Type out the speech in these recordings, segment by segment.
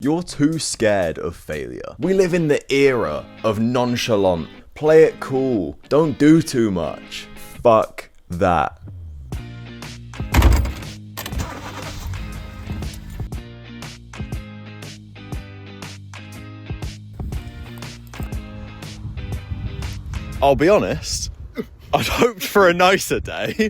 You're too scared of failure. We live in the era of nonchalant, play it cool, don't do too much. Fuck that. I'll be honest, I'd hoped for a nicer day.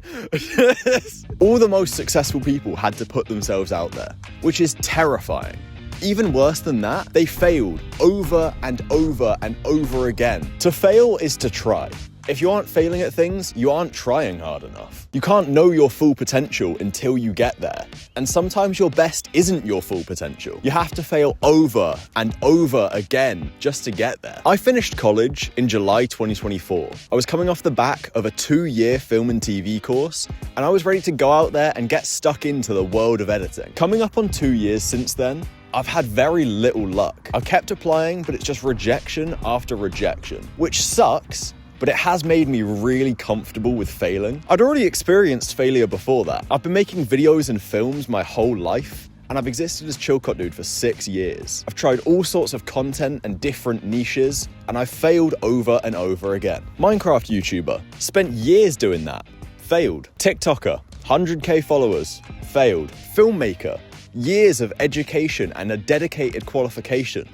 All the most successful people had to put themselves out there, which is terrifying. Even worse than that, they failed over and over and over again. To fail is to try. If you aren't failing at things, you aren't trying hard enough. You can't know your full potential until you get there. And sometimes your best isn't your full potential. You have to fail over and over again just to get there. I finished college in July 2024. I was coming off the back of a 2-year film and TV course, and I was ready to go out there and get stuck into the world of editing. Coming up on 2 years since then, I've had very little luck. I've kept applying, but it's just rejection after rejection, which sucks, but it has made me really comfortable with failing. I'd already experienced failure before that. I've been making videos and films my whole life, and I've existed as Chilcott Dude for 6 years. I've tried all sorts of content and different niches, and I've failed over and over again. Minecraft YouTuber, spent years doing that, failed. TikToker, 100k followers, failed. Filmmaker, years of education and a dedicated qualification,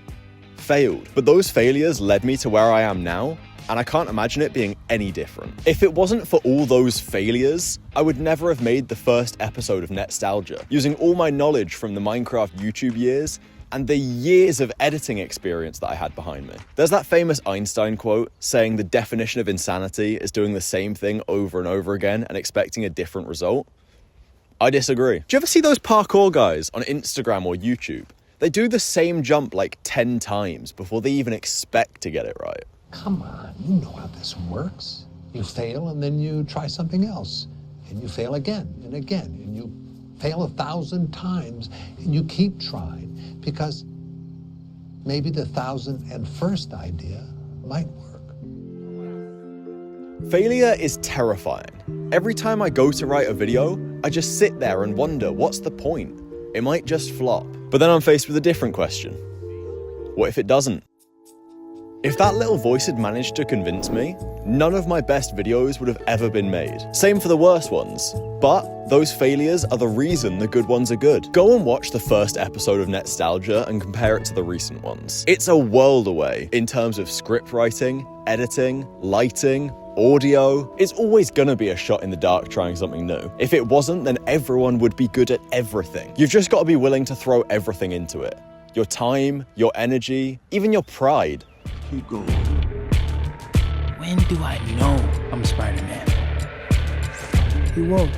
failed. But those failures led me to where I am now, and I can't imagine it being any different. If it wasn't for all those failures, I would never have made the first episode of Netstalgia, using all my knowledge from the Minecraft YouTube years and the years of editing experience that I had behind me. There's that famous Einstein quote saying the definition of insanity is doing the same thing over and over again and expecting a different result. I disagree. Do you ever see those parkour guys on Instagram or YouTube? They do the same jump like 10 times before they even expect to get it right. Come on, you know how this works. You fail and then you try something else. And you fail again and again. And you fail 1,000 times and you keep trying because maybe the 1,001st idea might work. Failure is terrifying. Every time I go to write a video, I just sit there and wonder, what's the point? It might just flop. But then I'm faced with a different question. What if it doesn't? If that little voice had managed to convince me, none of my best videos would have ever been made. Same for the worst ones. But those failures are the reason the good ones are good. Go and watch the first episode of Netstalgia and compare it to the recent ones. It's a world away in terms of script writing, editing, lighting, audio. It's always gonna be a shot in the dark trying something new. If it wasn't, then everyone would be good at everything. You've just got to be willing to throw everything into it. Your time, your energy, even your pride. Keep going. When do I know I'm Spider-Man? You won't.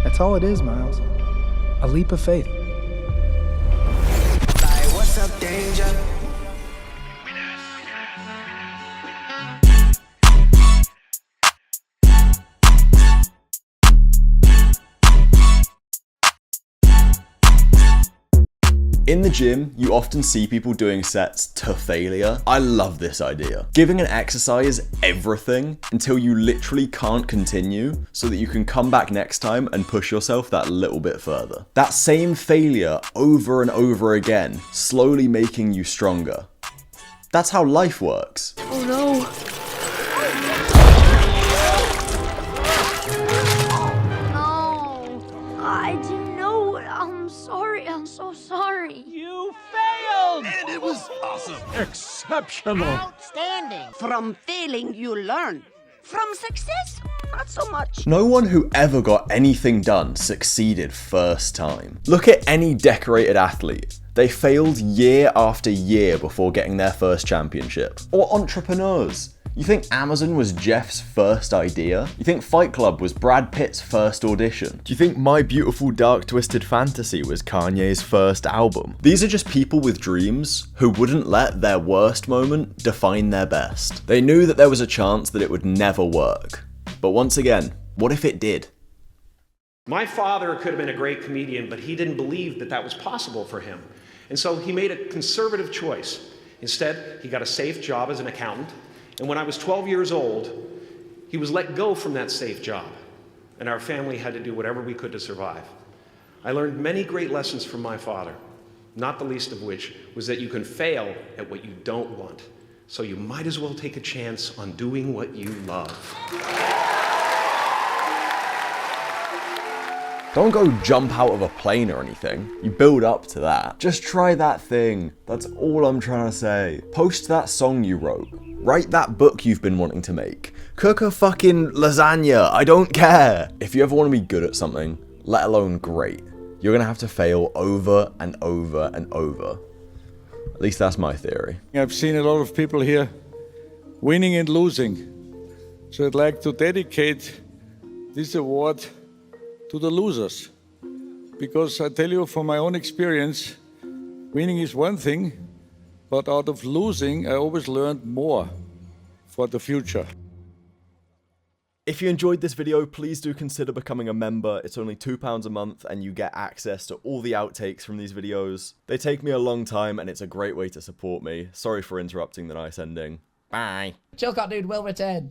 That's all it is, Miles. A leap of faith. Like, what's up, danger? In the gym, you often see people doing sets to failure. I love this idea. Giving an exercise everything until you literally can't continue so that you can come back next time and push yourself that little bit further. That same failure over and over again, slowly making you stronger. That's how life works. Oh no. No. I didn't know. I'm sorry. I'm so sorry. You failed! And it was awesome. Exceptional! Outstanding. From failing, you learn. From success, not so much. No one who ever got anything done succeeded first time. Look at any decorated athlete. They failed year after year before getting their first championship. Or entrepreneurs. You think Amazon was Jeff's first idea? You think Fight Club was Brad Pitt's first audition? Do you think My Beautiful Dark Twisted Fantasy was Kanye's first album? These are just people with dreams who wouldn't let their worst moment define their best. They knew that there was a chance that it would never work. But once again, what if it did? My father could have been a great comedian, but he didn't believe that that was possible for him. And so he made a conservative choice. Instead, he got a safe job as an accountant. And when I was 12 years old, he was let go from that safe job. And our family had to do whatever we could to survive. I learned many great lessons from my father, not the least of which was that you can fail at what you don't want. So you might as well take a chance on doing what you love. Don't go jump out of a plane or anything. You build up to that. Just try that thing. That's all I'm trying to say. Post that song you wrote. Write that book you've been wanting to make. Cook a fucking lasagna. I don't care. If you ever want to be good at something, let alone great, you're gonna have to fail over and over and over. At least that's my theory. I've seen a lot of people here winning and losing. So I'd like to dedicate this award to the losers. Because I tell you from my own experience, winning is one thing, but out of losing, I always learned more for the future. If you enjoyed this video, please do consider becoming a member. It's only £2 a month and you get access to all the outtakes from these videos. They take me a long time and it's a great way to support me. Sorry for interrupting the nice ending. Bye. Chilcott dude will return.